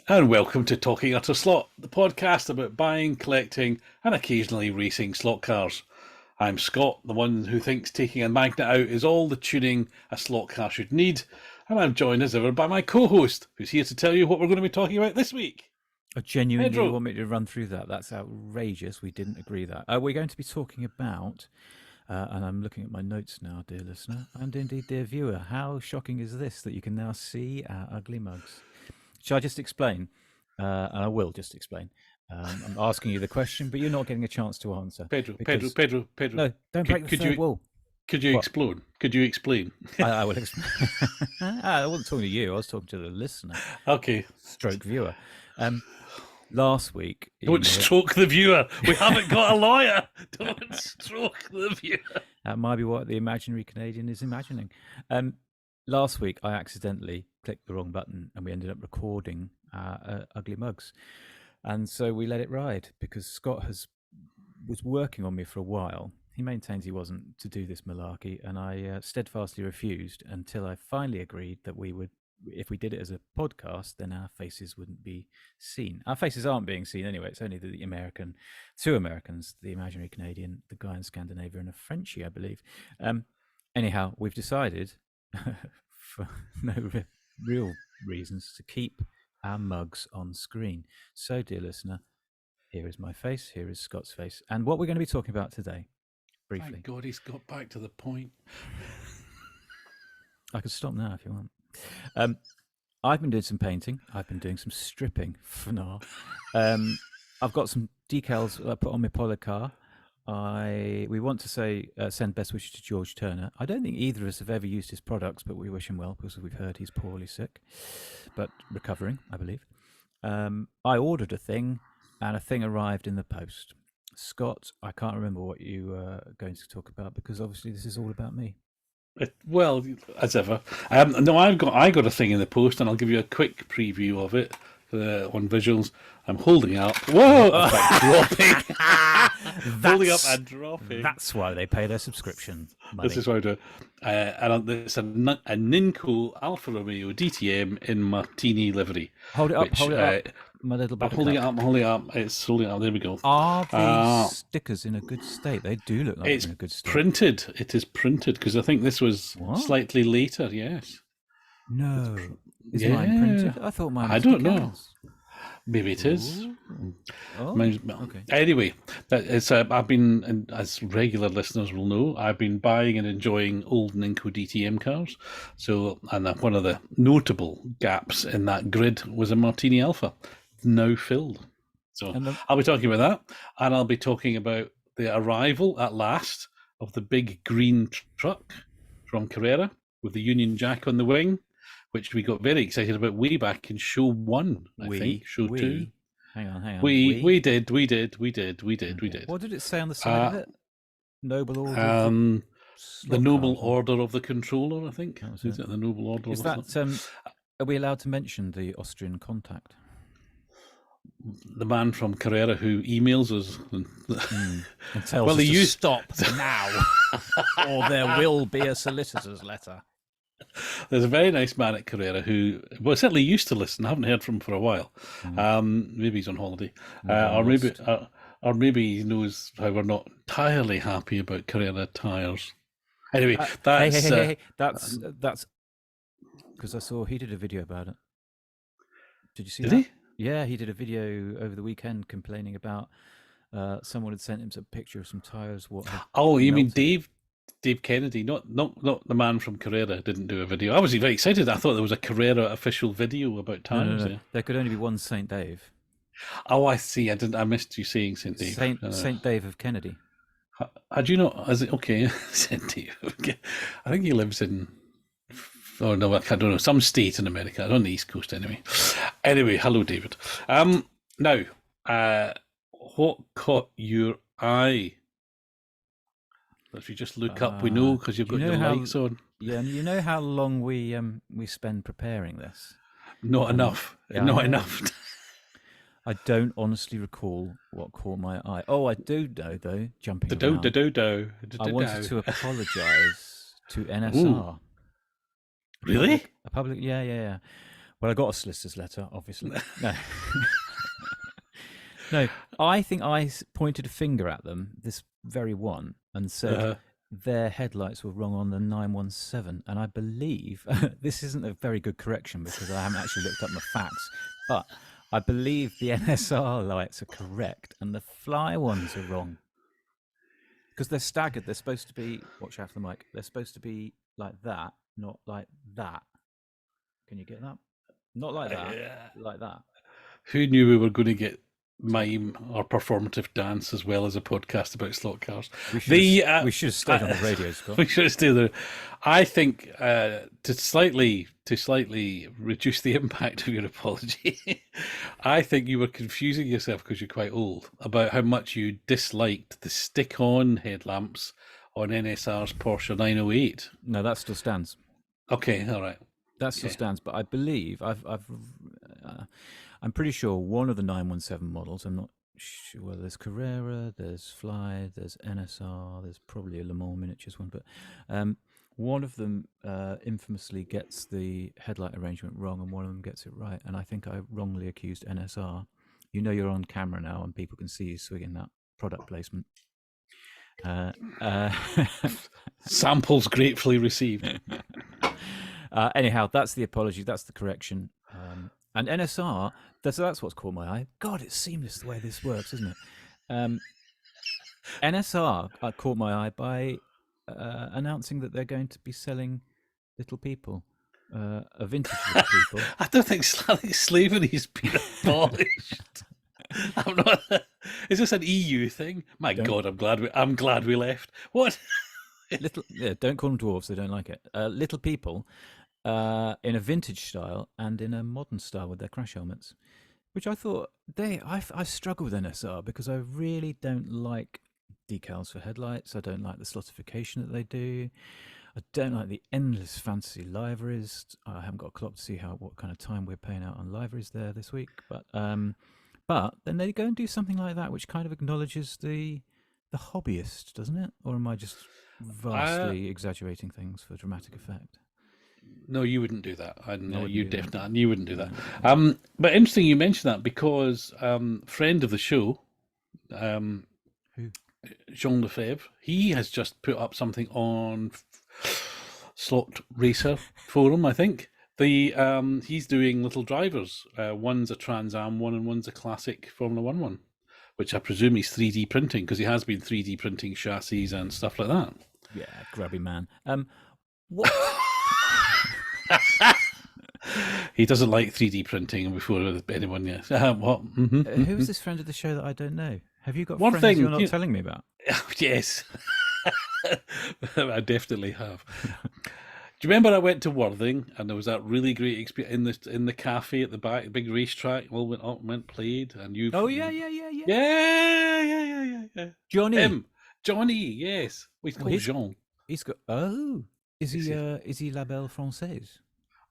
And welcome to Talking Utter Slot, the podcast about buying, collecting, and occasionally racing slot cars. I'm Scott, the one who thinks taking a magnet out is all the tuning a slot car should need, and I'm joined as ever by my co-host, who's here to tell you what we're going to be talking about this week. Genuinely, Pedro. You want me to run through that? That's outrageous. We didn't agree that. We're going to be talking about, and I'm looking at my notes now, dear listener, and indeed, dear viewer, how shocking is this that you can now see our ugly mugs? Shall I just explain? And I will just explain. I'm asking you the question, but you're not getting a chance to answer. Pedro. No, don't break the third wall. Could you explain? Could you explain? I will explain. I wasn't talking to you. I was talking to the listener. Okay. Stroke viewer. Last week... Don't stroke the viewer. We haven't got a lawyer. Don't stroke the viewer. That might be what the imaginary Canadian is imagining. Last week, I accidentally clicked the wrong button and we ended up recording ugly mugs. And so we let it ride because Scott was working on me for a while. He maintains he wasn't to do this malarkey, and I steadfastly refused until I finally agreed that we would, if we did it as a podcast, then our faces wouldn't be seen. Our faces aren't being seen anyway. It's only the two Americans, the imaginary Canadian, the guy in Scandinavia, and a Frenchie, I believe. Anyhow, we've decided, for no real reasons, to keep our mugs on screen. So, dear listener, here is my face, here is Scott's face, and what we're going to be talking about today, briefly. Thank God he's got back to the point. I could stop now if you want. I've been doing some painting. I've been doing some stripping for now. I've got some decals I put on my Polo car. We want to say send best wishes to George Turner. I don't think either of us have ever used his products, but we wish him well because we've heard he's poorly sick, but recovering, I believe. I ordered a thing, and a thing arrived in the post. Scott, I can't remember what you were going to talk about because obviously this is all about me. Well, as ever. No, I got a thing in the post, and I'll give you a quick preview of it on visuals. I'm holding it up. Whoa! Dropping. Holding up and dropping. That's why they pay their subscription money. This is what I do. And it's a Ninco Alfa Romeo DTM in Martini livery. Hold it up, my little buttercup. I'm holding it up. It's holding it up. There we go. Are these stickers in a good state? They do look like they're in a good state. Printed. It is printed because I think this was slightly later. Yes. No. Is mine printed? I thought mine was I don't decals. know. Maybe it is. Okay. Anyway, I've been, as regular listeners will know, I've been buying and enjoying old Ninco DTM cars. So, and one of the notable gaps in that grid was a Martini Alfa, now filled. So I'll be talking about that, and I'll be talking about the arrival at last of the big green truck from Carrera with the Union Jack on the wing, which we got very excited about way back in show 1, I think. Show 2. Hang on. We did. What did it say on the side of it? Noble Order. The Noble Order of the Controller, I think. Is it the Noble Order? Is that? Are we allowed to mention the Austrian contact? The man from Carrera who emails us and tells us to stop now, or there will be a solicitor's letter. There's a very nice man at Carrera who, certainly used to listen. I haven't heard from him for a while. Maybe he's on holiday, or maybe he knows how we're not entirely happy about Carrera Tyres. Anyway, that's that's because I saw he did a video about it. Did you see that? Did he? Yeah, he did a video over the weekend complaining about someone had sent him a picture of some tyres. You mean Dave Kennedy, not the man from Carrera, didn't do a video. I was very excited. I thought there was a Carrera official video about tyres. No. There could only be one St. Dave. Oh, I see. I missed you saying St. Dave. St. Dave of Kennedy. Had you not? Is it okay? St. Dave. Okay. I think he lives in. Oh no, I don't know. Some state in America, on the East Coast, anyway. Anyway, hello, David. Now, what caught your eye? If you just look up, we know because you've got your lights on. Yeah, and you know how long we spend preparing this? Not enough. Yeah, not enough. I don't honestly recall what caught my eye. Oh, I do know though. Jumping around. I wanted to apologise to NSR. Really? Yeah. Well, I got a solicitor's letter, obviously. No. No, I think I pointed a finger at them, this very one, and said their headlights were wrong on the 917. And I believe this isn't a very good correction because I haven't actually looked up my facts, but I believe the NSR lights are correct and the fly ones are wrong because they're staggered. They're supposed to be, watch out for the mic, they're supposed to be like that, not like that. Can you get that? Not like that, like that. Who knew we were going to get mime or performative dance as well as a podcast about slot cars? We should have stayed on the radio, Scott. We should have stayed there. I think to slightly reduce the impact of your apology, I think you were confusing yourself because you're quite old about how much you disliked the stick-on headlamps on NSR's Porsche 908. No, that still stands. Okay, all right. That still stands, but I believe I'm pretty sure one of the 917 models. I'm not sure whether there's Carrera, there's Fly, there's NSR, there's probably a Le Mans miniatures one, but one of them infamously gets the headlight arrangement wrong, and one of them gets it right. And I think I wrongly accused NSR. You know, you're on camera now, and people can see you swinging that product placement. Samples gratefully received. Anyhow, that's the apology. That's the correction. And NSR, that's what's caught my eye. God, it's seamless the way this works, isn't it? NSR caught my eye by announcing that they're going to be selling Little People, a vintage Little People. I don't think slavery's been abolished. I'm not. Is this an EU thing? My God, I'm glad we left. What? Don't call them dwarves. They don't like it. Little People, in a vintage style and in a modern style with their crash helmets, which I thought I struggle with NSR because I really don't like decals for headlights. I don't like the slotification that they do. I don't like the endless fancy liveries. I haven't got a clock to see what kind of time we're paying out on liveries there this week, but then they go and do something like that, which kind of acknowledges the hobbyist, doesn't it? Or am I just vastly exaggerating things for dramatic effect? No, you wouldn't do that. You wouldn't do that. But interesting you mentioned that because friend of the show, Who? Jean Lefebvre, he has just put up something on Slot Racer forum, I think. He's doing little drivers. One's a Trans Am one and one's a classic Formula One, which I presume he's 3D printing because he has been 3D printing chassis and stuff like that. Yeah, grubby man. What? He doesn't like 3D printing before anyone. Yes. What? Who's this friend of the show that I don't know? Have you got One friends thing you're not telling me about? Yes, I definitely have. Do you remember I went to Worthing and there was that really great experience in the cafe at the back, the big racetrack? All went up, played, and you. Oh yeah. Johnny, yes. Well, he's called Jean. He's got. Oh, is he La Belle Française?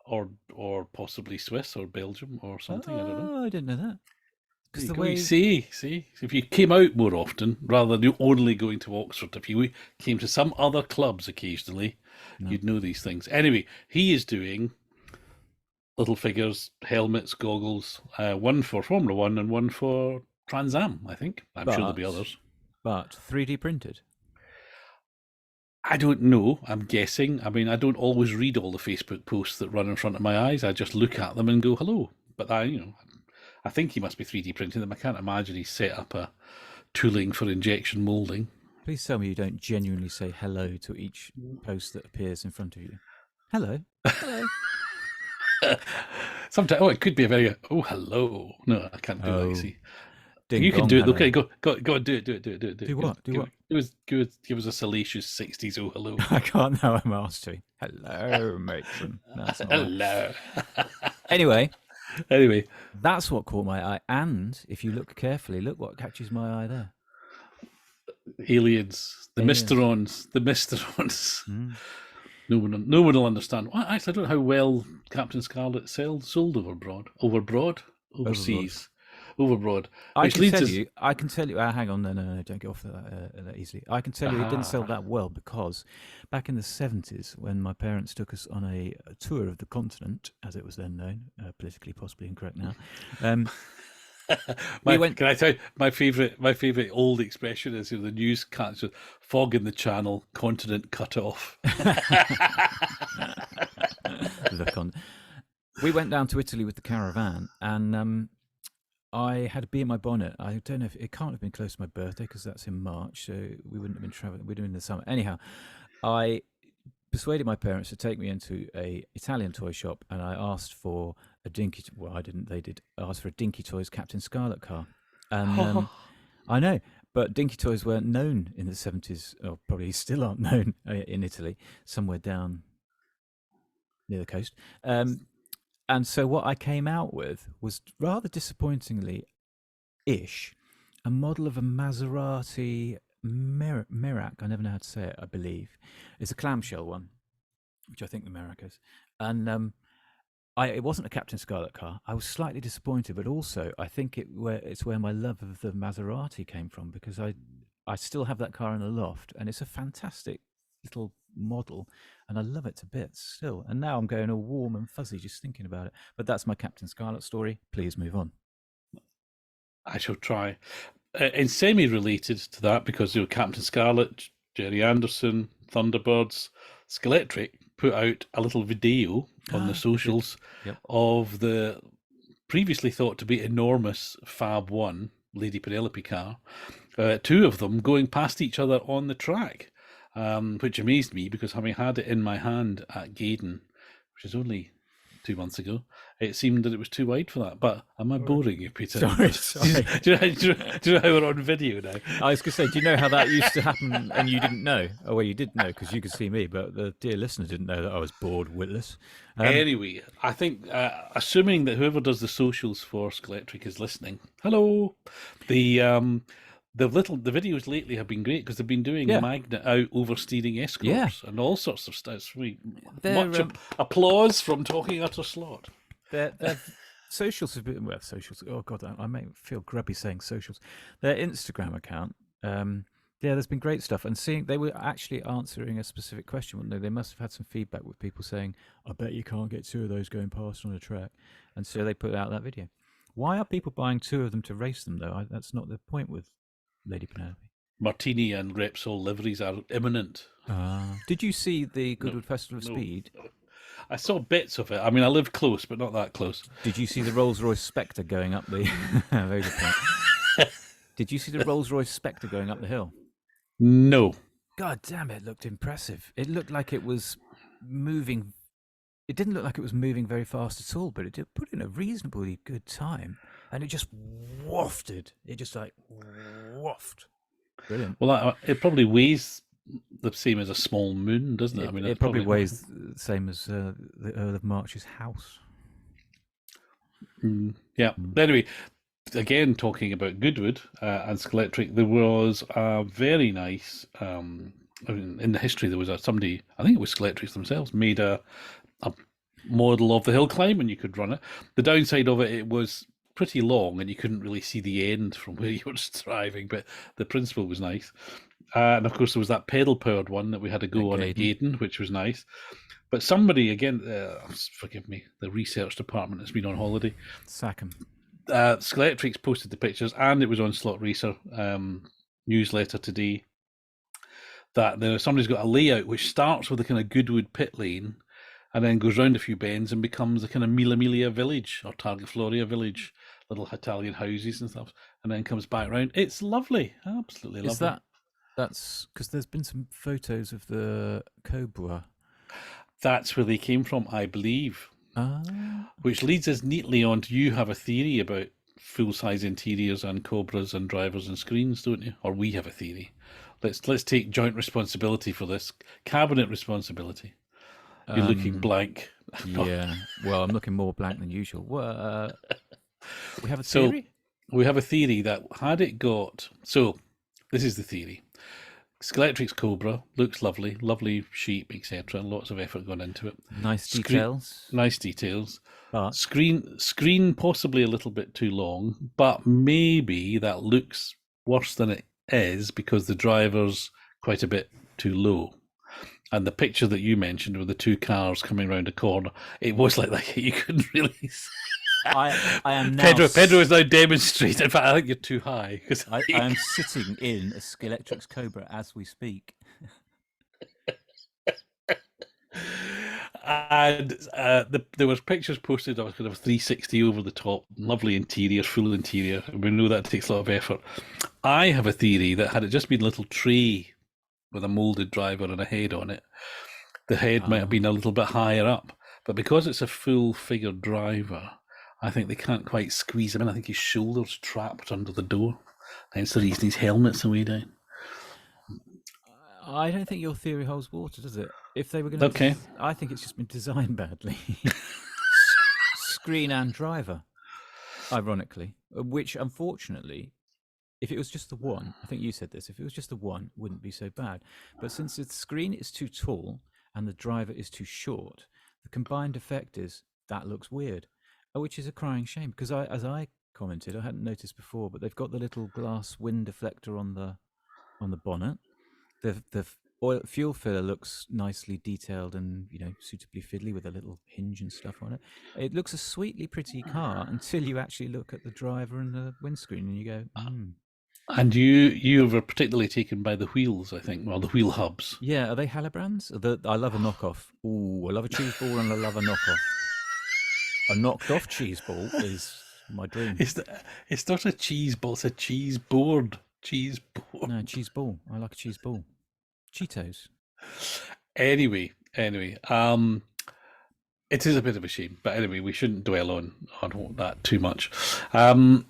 Or possibly Swiss or Belgium or something. I don't know. I didn't know that. Because the way see, if you came out more often rather than only going to Oxford, if you came to some other clubs occasionally, you'd know these things. Anyway, he is doing little figures, helmets, goggles, one for Formula One and one for Trans Am, I think. I'm sure there'll be others. But 3D printed? I don't know. I'm guessing. I mean, I don't always read all the Facebook posts that run in front of my eyes. I just look at them and go, hello. But I think he must be 3D printing them. I can't imagine he's set up a tooling for injection moulding. Please tell me you don't genuinely say hello to each post that appears in front of you. Hello. Hello. Sometimes, it could be a very, hello. No, I can't do that, you see. Ding you dong, can do it. hello. Okay, go do it. Do what? Do what? It was good. Give us a salacious 60s, oh, hello. I can't now, I'm asked to. Hello, matron. That's not hello. Anyway, that's what caught my eye. And if you look carefully, look what catches my eye there. Aliens, the Mysterons. Mm. No one will understand. Well, actually, I don't know how well Captain Scarlet sold overseas. overbroad. I Which can leads tell us. you. I can tell you. Hang on, no, don't get off that easily. I can tell you, it didn't sell Ah, that well because back in the 70s, when my parents took us on a tour of the continent, as it was then known, politically possibly incorrect now, we went. can I tell you my favorite old expression is the news can't fog in the channel, continent cut off. the con. We went down to Italy with the caravan, and I had a bee in my bonnet. I don't know if it can't have been close to my birthday because that's in March, so we wouldn't have been traveling. We'd have been in the summer. Anyhow, I persuaded my parents to take me into a Italian toy shop, and I asked for a Dinky. Well, I didn't. They did. I asked for a Dinky Toys Captain Scarlet car, and I know, but Dinky Toys weren't known in the 70s, or probably still aren't known in Italy, somewhere down near the coast. And so what I came out with was rather disappointingly ish a model of a Maserati Mirac. I never know how to say it. I believe it's a clamshell one, which I think the Mirac is. And it wasn't a Captain Scarlet car. I was slightly disappointed, but also I think it's where my love of the Maserati came from, because I still have that car in the loft, and it's a fantastic little model, and I love it to bits still. And now I'm going all warm and fuzzy just thinking about it. But that's my Captain Scarlet story. Please move on. I shall try. And semi-related to that, because Captain Scarlet, Jerry Anderson, Thunderbirds, Skeletric put out a little video on the socials Yep. of the previously thought to be enormous Fab One Lady Penelope car, two of them going past each other on the track, which amazed me because having had it in my hand at Gaydon, which is only 2 months ago, it seemed that it was too wide for that. But am I boring you, Peter? Sorry. do you know how we're on video now? I was going to say, do you know how that used to happen and you didn't know? Oh, well, you did know because you could see me, but the dear listener didn't know that I was bored witless. Anyway, I think, assuming that whoever does the socials for Skeletric is listening, hello. The videos lately have been great because they've been doing magnet out oversteering escorts and all sorts of stuff. Much applause from Talking Utter Slot. Their socials have been socials. Oh god, I may feel grubby saying socials. Their Instagram account. There's been great stuff, and seeing they were actually answering a specific question. Weren't they? They must have had some feedback with people saying, "I bet you can't get two of those going past on a track," and so they put out that video. Why are people buying two of them to race them though? That's not the point with Lady Penelope. Martini and Repsol liveries are imminent. Did you see the Goodwood Festival of Speed? I saw bits of it. I mean, I live close, but not that close. Did you see the Rolls-Royce Spectre going up the... Very good point. Did you see the Rolls-Royce Spectre going up the hill? No. God damn, it looked impressive. It looked like it was moving... It didn't look like it was moving very fast at all, but it did put in a reasonably good time. And it just wafted. It just like wafted. Brilliant. Well, it probably weighs the same as a small moon, doesn't it? I mean, it probably weighs the same as the Earl of March's house. Yeah. Anyway, again, talking about Goodwood and Skeletric, there was a very nice. In the history, there was somebody. I think it was Skeletrics themselves made a model of the hill climb, and you could run it. The downside of it was pretty long, and you couldn't really see the end from where you were driving. But the principle was nice. And of course, there was that pedal-powered one that we had to go on at Gaydon, which was nice. But somebody, again, forgive me, the research department has been on holiday. Sack 'em. Skeletrix posted the pictures, and it was on Slot Racer newsletter today, that somebody's got a layout which starts with a kind of Goodwood pit lane and then goes round a few bends and becomes a kind of Mila Miglia village or Targa Floria village, little Italian houses and stuff, and then comes back round. It's lovely, absolutely lovely. That's because there's been some photos of the Cobra. That's where they came from, I believe. Which leads us neatly on to, you have a theory about full-size interiors and Cobras and drivers and screens, don't you? Or we have a theory. Let's take joint responsibility for this. Cabinet responsibility. You're looking blank. Yeah, well, I'm looking more blank than usual. We have a theory? So, we have a theory that had it got... So, this is the theory. Scalextric's Cobra looks lovely, lovely sheep, etc. Lots of effort gone into it. Nice details, Nice details. but Screen possibly a little bit too long, but maybe that looks worse than it is because the driver's quite a bit too low. And the picture that you mentioned with the two cars coming around a corner, it was like that. You couldn't really see. I am now. Pedro is now demonstrating. In fact, I think you're too high. I am sitting in a Scalextric's Cobra as we speak. And there was pictures posted of kind of 360 over the top, lovely interior, full interior. And we know that takes a lot of effort. I have a theory that had it just been a little tray with a molded driver and a head on it, the head might have been a little bit higher up. But because it's a full-figured driver, I think they can't quite squeeze him in. I think his shoulder's trapped under the door. Hence the reason his helmet's away down. I don't think your theory holds water, does it? If they were going to, I think it's just been designed badly. Screen and driver, ironically, which unfortunately, if it was just the one, I think you said this, if it was just the one, it wouldn't be so bad. But since the screen is too tall and the driver is too short, the combined effect is that looks weird, which is a crying shame because as I commented, I hadn't noticed before, but they've got the little glass wind deflector on the bonnet. The fuel filler looks nicely detailed and suitably fiddly with a little hinge and stuff on it. It looks a sweetly pretty car until you actually look at the driver and the windscreen and you go, And you were particularly taken by the wheels, I think, well, the wheel hubs. Yeah, are they Halibrands? I love a knockoff. Ooh, I love a cheese ball and I love a knockoff. A knocked off cheese ball is my dream. It's not a cheese ball, it's a cheese board. Cheese board. No, cheese ball. I like a cheese ball. Cheetos. Anyway, it is a bit of a shame, but anyway, we shouldn't dwell on that too much. The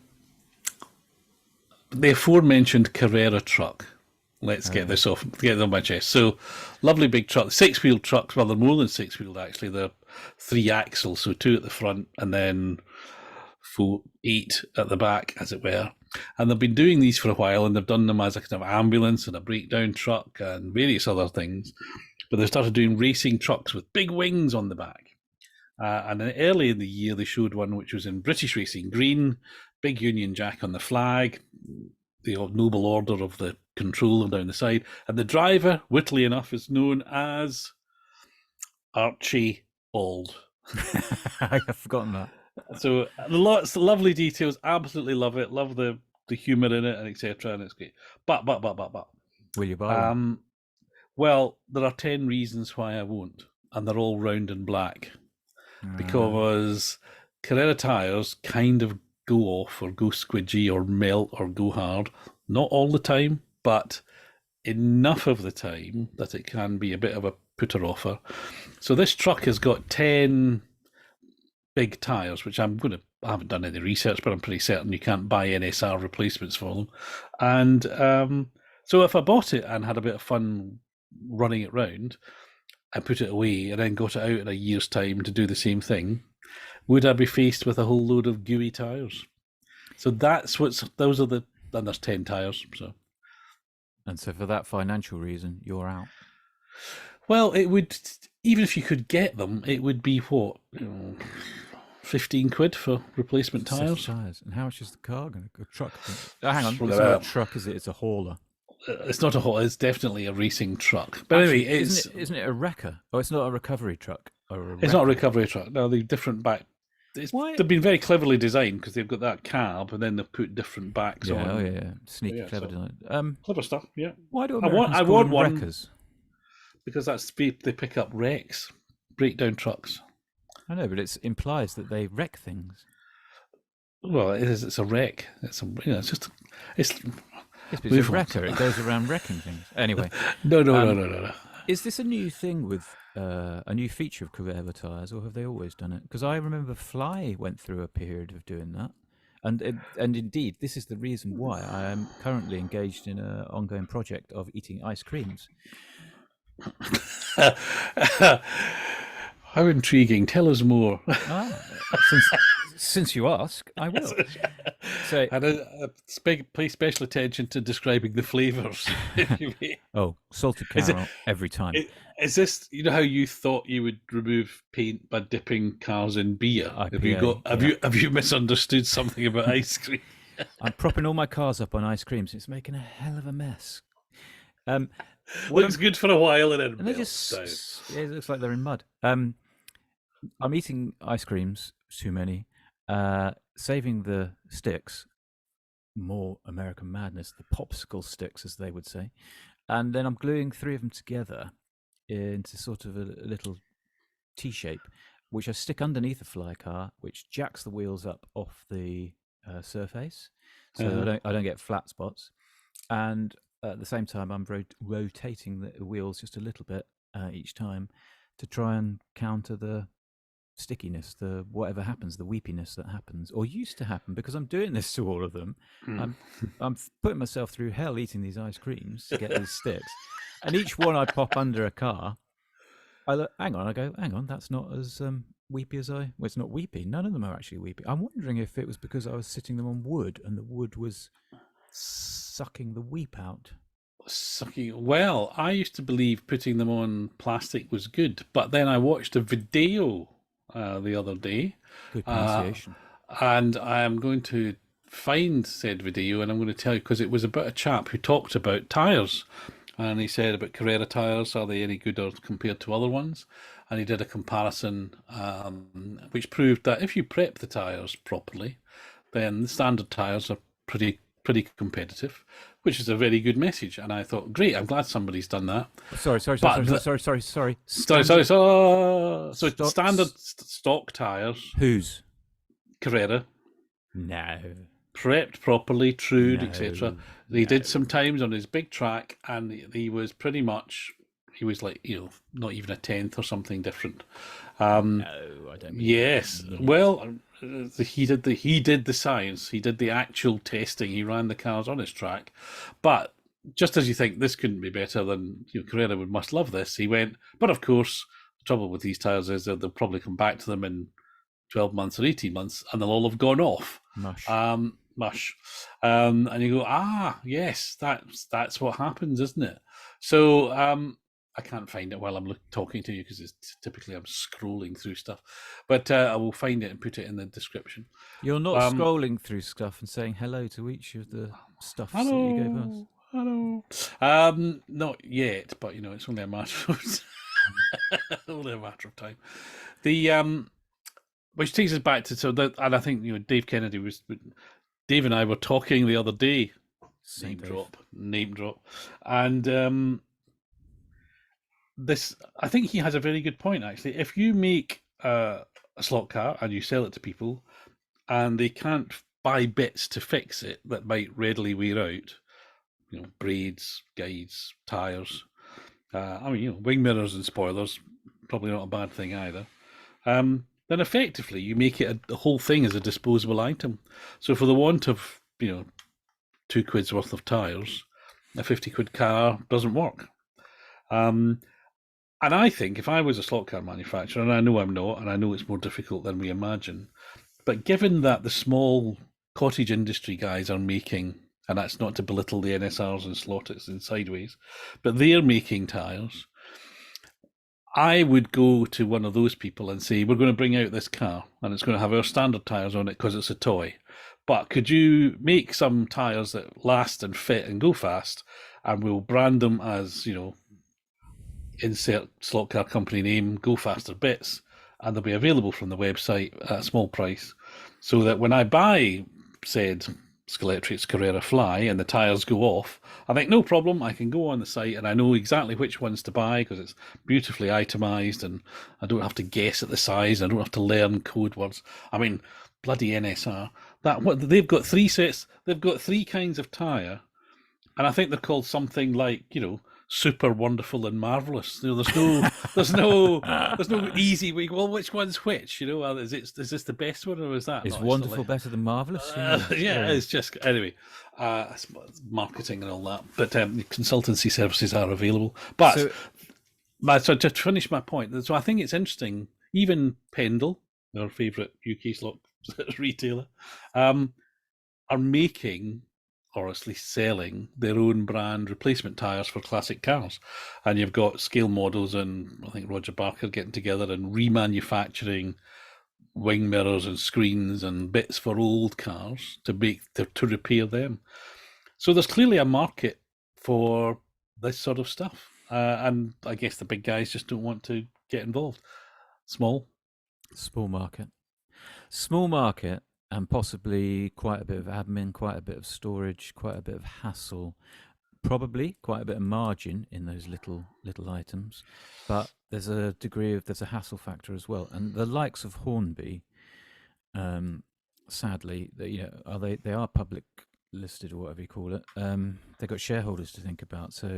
aforementioned Carrera truck. Let's get this off, get it on my chest. So, lovely big truck, 6-wheel trucks. Well, they're more than 6-wheeled actually. They're 3 axles, so 2 at the front and then 8 at the back, as it were. And they've been doing these for a while, and they've done them as a kind of ambulance and a breakdown truck and various other things. But they started doing racing trucks with big wings on the back. And then early in the year, they showed one which was in British racing green, big Union Jack on the flag, the noble order of the controller down the side. And the driver, wittily enough, is known as Archie Bald. I have forgotten that. So lots of lovely details. Absolutely love it. Love the humour in it and etc. And it's great. But will you buy one? Well, there are 10 reasons why I won't, and they're all round and black, because Carrera tyres kind of go off or go squidgy or melt or go hard. Not all the time, but enough of the time that it can be a bit of a putter-offer. So this truck has got 10 big tyres, which I haven't done any research, but I'm pretty certain you can't buy NSR replacements for them. And so if I bought it and had a bit of fun running it round and put it away and then got it out in a year's time to do the same thing, would I be faced with a whole load of gooey tyres? So and there's 10 tyres. And so for that financial reason, you're out. Well, it would, even if you could get them, it would be what, 15 quid for replacement tyres. And how much is the car going to go? Truck? Hang on, it's not a truck, is it? It's a hauler. It's not a hauler. It's definitely a racing truck. But anyway, isn't it a wrecker? Oh, it's not a recovery truck. It's not a recovery truck. No, they're different back. They've been very cleverly designed because they've got that cab and then they've put different backs on. Oh yeah, sneaky, clever design. Clever stuff. Yeah. Why do Americans call them wreckers? Because they pick up wrecks, breakdown trucks. I know, but it implies that they wreck things. Well, it is. It's a wreck. It's just. Yes, but it's a wrecker. It goes around wrecking things. Anyway. No. Is this a new thing with a new feature of Carrera tyres, or have they always done it? Because I remember Fly went through a period of doing that. And indeed, this is the reason why I am currently engaged in an ongoing project of eating ice creams. How intriguing. Tell us more. Since you ask, I will. So, And pay special attention to describing the flavours. If you may. oh, salted Is it? caramel every time. Is this, you know how you thought you would remove paint by dipping cars in beer? IPA, Have you misunderstood something about ice cream? I'm propping all my cars up on ice creams. It's making a hell of a mess. Looks good for a while and then And they melts down. it looks like they're in mud. I'm eating ice creams, too many, saving the sticks, more American madness, the popsicle sticks, as they would say. And then I'm gluing 3 of them together into sort of a little T shape, which I stick underneath a fly car, which jacks the wheels up off the surface, so I don't get flat spots. And at the same time, I'm rotating the wheels just a little bit each time to try and counter the stickiness, the whatever happens, the weepiness that happens or used to happen, because I'm doing this to all of them. I'm putting myself through hell eating these ice creams to get these sticks, and each one I pop under a car. I look, hang on, that's not as weepy as well, it's not weepy. None of them are actually weepy. I'm wondering if it was because I was sitting them on wood and the wood was sucking the weep out. Well, I used to believe putting them on plastic was good, but then I watched a video the other day. Good pronunciation. And I am going to find said video and I'm going to tell you, because it was about a chap who talked about tyres. And he said about Carrera tyres, are they any good or compared to other ones? And he did a comparison which proved that if you prep the tyres properly, then the standard tyres are pretty competitive, which is a very good message. And I thought, great, I'm glad somebody's done that. Sorry. So standard stock tyres. Whose? Carrera. No. Prepped properly, trued, No, etc. He did sometimes on his big track, and he was pretty much, he was like, not even a tenth or something different. No, I don't. Yes. Well, he did the science. He did the actual testing. He ran the cars on his track, but just as you think this couldn't be better, than Carrera must love this. He went, but of course, the trouble with these tires is that they'll probably come back to them in 12 months or 18 months, and they'll all have gone off. Mush. And you go, yes, that's what happens, isn't it? So I can't find it while I'm talking to you, because it's typically I'm scrolling through stuff, but I will find it and put it in the description. You're not scrolling through stuff and saying hello to each of the stuffs that you gave us. Hello. Not yet, but it's only a matter of time. The which takes us back to and I think Dave Kennedy Dave and I were talking the other day. Name drop, and this, I think he has a very good point actually. If you make a slot car and you sell it to people, and they can't buy bits to fix it that might readily wear out, braids, guides, tires. Wing mirrors and spoilers, probably not a bad thing either. Then effectively you make it the whole thing as a disposable item. So for the want of £2 worth of tyres, a 50 quid car doesn't work. And I think if I was a slot car manufacturer, and I know I'm not, and I know it's more difficult than we imagine, but given that the small cottage industry guys are making, and that's not to belittle the NSRs and Slottits and Sideways, but they're making tyres, I would go to one of those people and say, we're going to bring out this car and it's going to have our standard tyres on it because it's a toy. But could you make some tyres that last and fit and go fast, and we'll brand them as, insert slot car company name, Go Faster Bits, and they'll be available from the website at a small price, so that when I buy said Scalextric's Carrera Fly and the tyres go off, I think no problem, I can go on the site and I know exactly which ones to buy because it's beautifully itemised and I don't have to guess at the size, I don't have to learn code words. I mean, bloody NSR, they've got 3 sets, they've got 3 kinds of tyre, and I think they're called something like, super wonderful and marvelous. There's no easy way. Well, which one's which? Is this the best one, or is that? Is wonderful better than marvelous? Yeah, it's just anyway. Marketing and all that, but consultancy services are available. But so to finish my point, so I think it's interesting. Even Pendle, our favourite UK slot retailer, are making, or at least selling, their own brand replacement tyres for classic cars. And you've got scale models and I think Roger Barker getting together and remanufacturing wing mirrors and screens and bits for old cars to repair them. So there's clearly a market for this sort of stuff. And I guess the big guys just don't want to get involved. Small. Small market. Small market, and possibly quite a bit of admin, quite a bit of storage, quite a bit of hassle, probably quite a bit of margin in those little items, but there's a hassle factor as well. And the likes of Hornby, sadly, they are public listed or whatever you call it. They've got shareholders to think about, so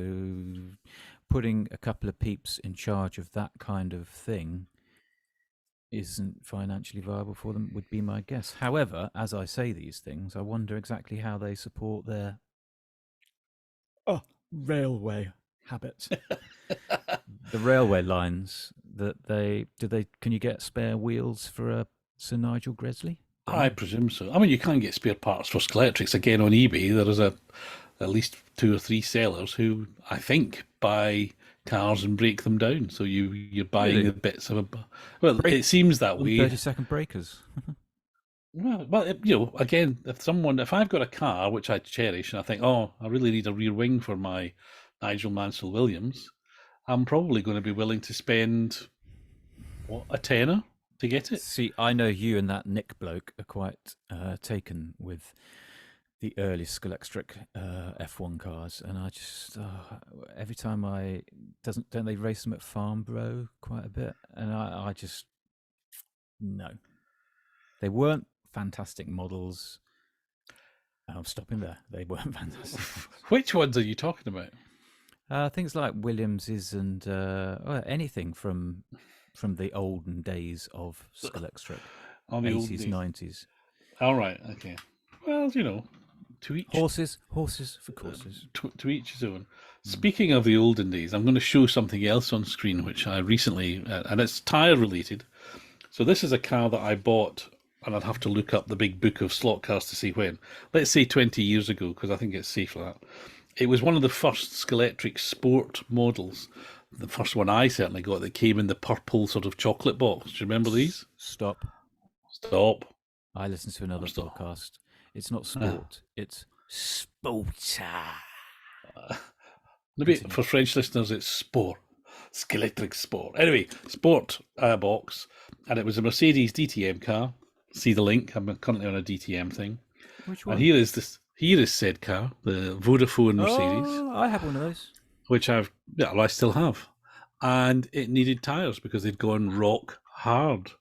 putting a couple of peeps in charge of that kind of thing isn't financially viable for them, would be my guess. However, as I say these things, I wonder exactly how they support their railway habits. The railway lines that can you get spare wheels for a Sir Nigel Gresley? I presume so. I mean, you can get spare parts for Scalextrics again on eBay. There is at least 2 or 3 sellers who I think buy cars and break them down. So you're buying Really? the bits of a. Well, it seems that way. 30-second breakers. Well, again, if I've got a car which I cherish and I think, oh, I really need a rear wing for my Nigel Mansell Williams, I'm probably going to be willing to spend a tenner to get it. See, I know you and that Nick bloke are quite taken with the early Scalextric F1 cars, and I just every time don't they race them at Farnborough quite a bit, and I just no, they weren't fantastic models. I'm stopping there. They weren't fantastic. Which ones are you talking about? Things like Williams's and anything from the olden days of Scalextric, 80s, 90s. All right, okay. Well, to each horses for courses. To each his own. Speaking of the olden days, I'm going to show something else on screen which I recently, and it's tyre related. So this is a car that I bought, and I'd have to look up the big book of slot cars to see when. Let's say 20 years ago, because I think it's safe for that. It was one of the first Scalextric sport models. The first one I certainly got that came in the purple sort of chocolate box. Do you remember these? Stop. I listened to another podcast. It's not sport. It's sporta. Maybe for French listeners, it's sport. Scalextric sport. Anyway, sport box. And it was a Mercedes DTM car. See the link. I'm currently on a DTM thing. Which one? And here is said car, the Vodafone Mercedes. Oh, I have one of those. Which I still have. And it needed tyres because they'd gone rock hard.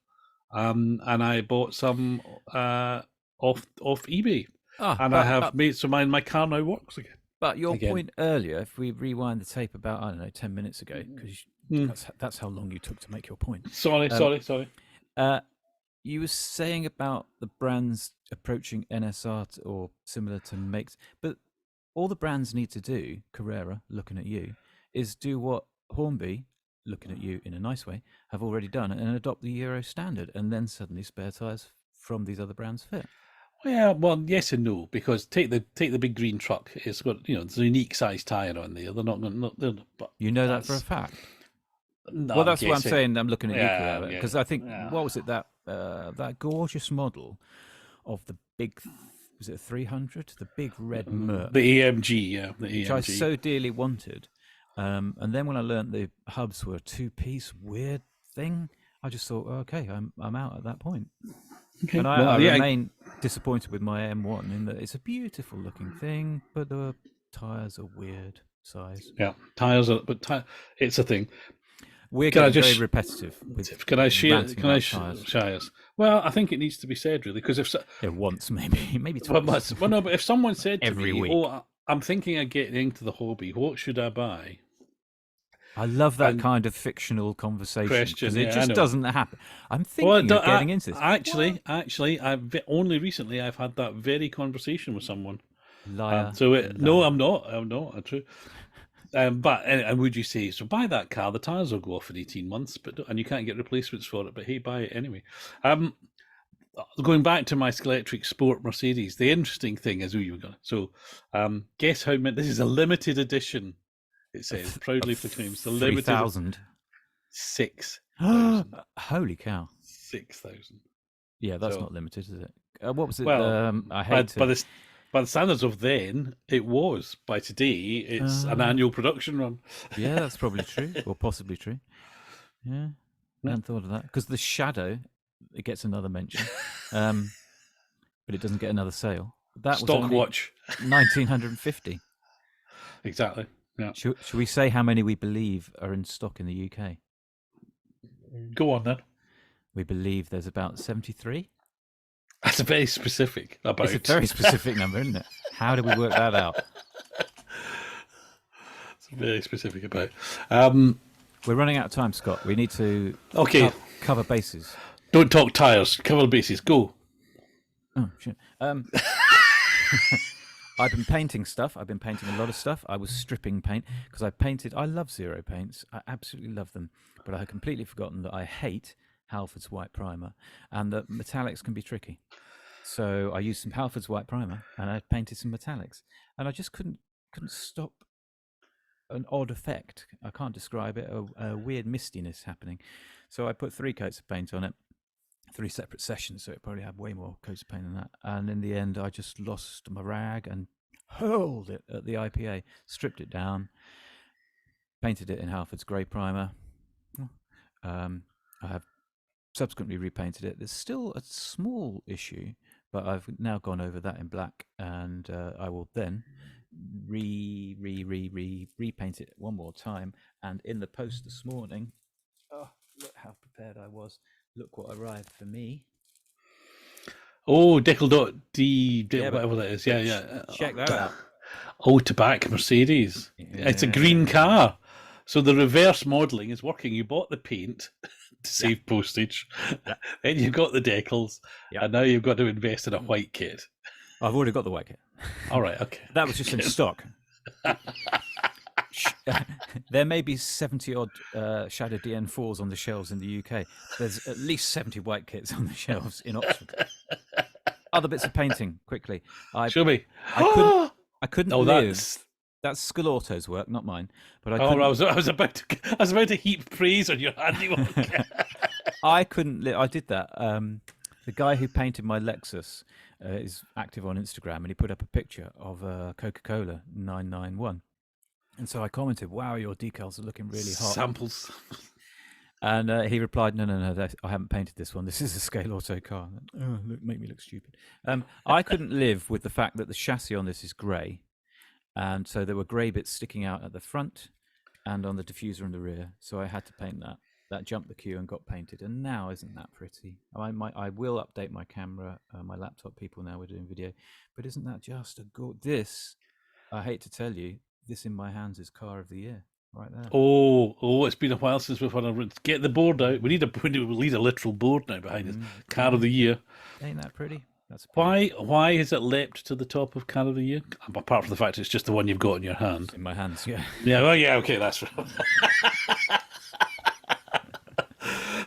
And I bought some off eBay. I have made so my car now works again. But your point earlier, if we rewind the tape about, I don't know, 10 minutes ago, because that's how long you took to make your point. Sorry. You were saying about the brands approaching NSR or similar to makes, but all the brands need to do, Carrera, looking at you, is do what Hornby, looking at you in a nice way, have already done and adopt the Euro standard, and then suddenly spare tyres from these other brands fit. Yeah, well, yes and no, because take the big green truck. It's got it's a unique size tyre on there. They're not going. That for a fact. No, well, that's what I'm saying. I'm looking at you because I think what was it that gorgeous model of the big. Was it 300? The big red Merc. The AMG, the AMG. Which I so dearly wanted. And then when I learned the hubs were a 2-piece weird thing, I just thought, okay, I'm out at that point. Okay. And I remain disappointed with my M1 in that it's a beautiful looking thing, but the tyres are weird size. Yeah, tyres are, but it's a thing. We're getting very repetitive. Can I share us? Well, I think it needs to be said really, because if once maybe twice. Well, no, but if someone said to every me, week, "Oh, I'm thinking of getting into the hobby. What should I buy?" I love that kind of fictional conversation because it just doesn't happen. I'm thinking of getting into this. Actually, I've only recently I've had that very conversation with someone. Liar. No, I'm not. True. But and would you say so? Buy that car. The tires will go off in 18 months, and you can't get replacements for it. But hey, buy it anyway. going back to my Scalextric Sport Mercedes, the interesting thing is who you were going. So, guess how many? This is a limited edition. It says proudly proclaims the limited 3,000. 6,000. Holy cow! 6,000. Yeah, that's So- not limited, is it? What was it? Well, I By, hate by to. the standards of then, it was. By today, it's an annual production run. Yeah, that's probably true, or possibly true. Yeah, I Yeah. hadn't thought of that because the Shadow, it gets another mention, but it doesn't get another sale. That was Stock only watch. 1,950. Exactly. Yeah. Should we say how many we believe are in stock in the UK? Go on then. We believe there's about 73. That's a very specific about. It's a very specific number, isn't it? How do we work that out? It's very specific about. We're running out of time, Scott. We need to Okay. cover bases. Don't talk tires. Cover the bases. Go. Oh, shit. I've been painting stuff. I've been painting a lot of stuff. I was stripping paint because I love zero paints. I absolutely love them. But I had completely forgotten that I hate Halford's white primer and that metallics can be tricky. So I used some Halford's white primer and I painted some metallics. And I just couldn't stop an odd effect. I can't describe it, a weird mistiness happening. So I put 3 coats of paint on it, 3 separate sessions, so it probably had way more coats of paint than that. And in the end, I just lost my rag and hurled it at the IPA, stripped it down, painted it in Halford's grey primer. I have subsequently repainted it. There's still a small issue, but I've now gone over that in black, and I will then repaint it one more time. And in the post this morning, oh, look how prepared I was. Look what arrived for me. Oh, Dickel.d, Yeah, whatever that is. Yeah. Check that out. Oh, Topical Mercedes. Yeah. It's a green car. So the reverse modelling is working. You bought the paint to save postage. Yeah. Then you've got the decals. Yeah. And now you've got to invest in a white kit. I've already got the white kit. All right, okay. That was just in stock. There may be 70 odd Shadow DN4s on the shelves in the UK. There's at least 70 white kits on the shelves in Oxford. Other bits of painting, quickly. Show me. I couldn't Oh, live. That's Skull Auto's work, not mine. But I couldn't, I was about to heap praise on your handiwork. I couldn't live. I did that. The guy who painted my Lexus is active on Instagram, and he put up a picture of Coca-Cola 991. And so I commented, "Wow, your decals are looking really hot." Samples. And he replied, "No, I haven't painted this one. This is a Scale Auto car." Oh, make me look stupid. I couldn't live with the fact that the chassis on this is grey, and so there were grey bits sticking out at the front and on the diffuser in the rear. So I had to paint that. That jumped the queue and got painted. And now, isn't that pretty? I will update my camera, my laptop. People now we're doing video, but isn't that just a good? This, I hate to tell you, this in my hands is car of the year. Right there. Oh! It's been a while since we've had a. Get the board out. We need a literal board now behind us. Car of the year. Ain't that pretty? That's pretty. Why has it leapt to the top of Car of the Year? Apart from the fact it's just the one you've got in your hand. In my hands, yeah. Yeah. Well, yeah. Okay, that's right.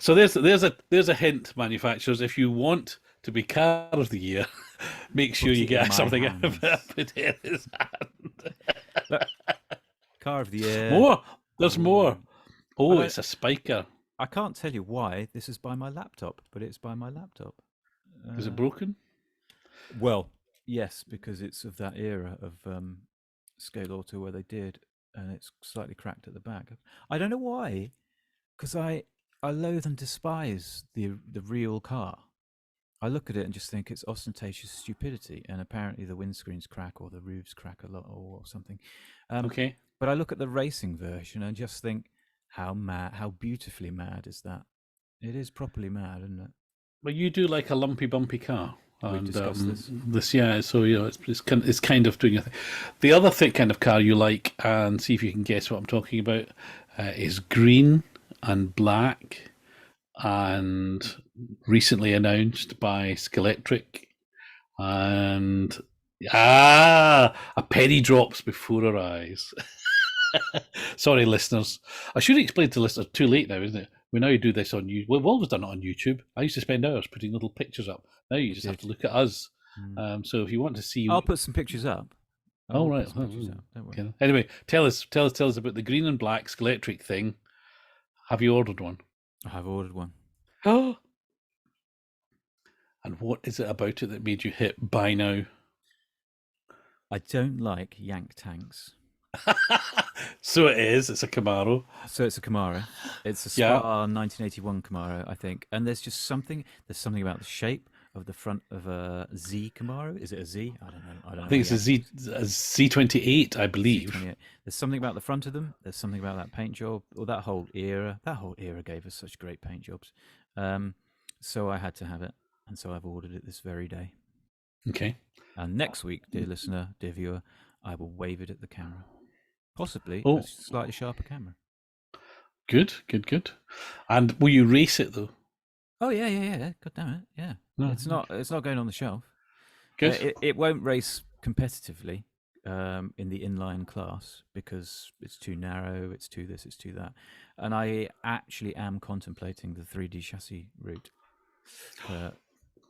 So there's a hint, manufacturers. If you want to be Car of the Year, make sure you get something out of his hand. Look, Car of the Year. More. There's more. Oh, it's a spiker. I can't tell you why this is by my laptop, but it's by my laptop. Is it broken? Well, yes, because it's of that era of Scale Auto where they did, and it's slightly cracked at the back. I don't know why, because I loathe and despise the real car. I look at it and just think it's ostentatious stupidity, and apparently the windscreens crack or the roofs crack a lot or something. Okay. But I look at the racing version and just think, how beautifully mad is that? It is properly mad, isn't it? Well, you do like a lumpy, bumpy car. We've discussed this. Yeah. So it's kind of doing a thing. The other kind of car you like, and see if you can guess what I'm talking about, is green and black, and recently announced by Scalextric, and a penny drops before our eyes. Sorry, listeners. I should explain to listeners. Too late now, isn't it? We now do this on YouTube. We've always done it on YouTube. I used to spend hours putting little pictures up. Now you just have to look at us. So if you want to see, I'll put some pictures up. Oh, right. Don't worry. Okay. Anyway, tell us about the green and black Skeletric thing. Have you ordered one? I have ordered one. Oh. And what is it about it that made you hit buy now? I don't like yank tanks. So it is. It's a Camaro. So it's a Camaro. It's a Spa 1981 Camaro, I think. And there's just something. There's something about the shape of the front of a Z Camaro. Is it a Z? I don't know. I think it's a Z28, I believe. Z28. There's something about the front of them. There's something about that paint job, or that whole era. That whole era gave us such great paint jobs. So I had to have it, and so I've ordered it this very day. Okay. And next week, dear listener, dear viewer, I will wave it at the camera. Possibly a slightly sharper camera. Good. And will you race it though? Oh yeah. God damn it, yeah. No, it's not going on the shelf. Good. It won't race competitively in the inline class because it's too narrow. It's too this. It's too that. And I actually am contemplating the 3D chassis route,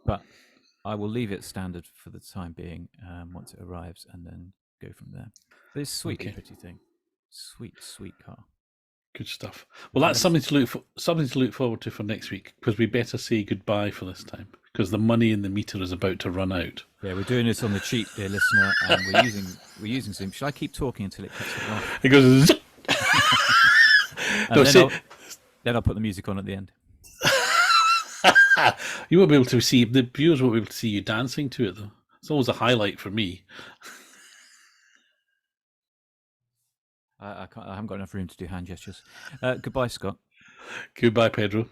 but I will leave it standard for the time being once it arrives, and then go from there. But it's sweet, pretty thing. Sweet car. Good stuff. Well, that's something to look forward to for next week, because we better say goodbye for this time, because the money in the meter is about to run out. Yeah, we're doing this on the cheap, dear listener, and we're using Zoom. Should I keep talking until it cuts it off? It goes. Zip! Then I'll put the music on at the end. You won't be able to see, the viewers won't be able to see you dancing to it though. It's always a highlight for me. I haven't got enough room to do hand gestures. Goodbye, Scott. Goodbye, Pedro.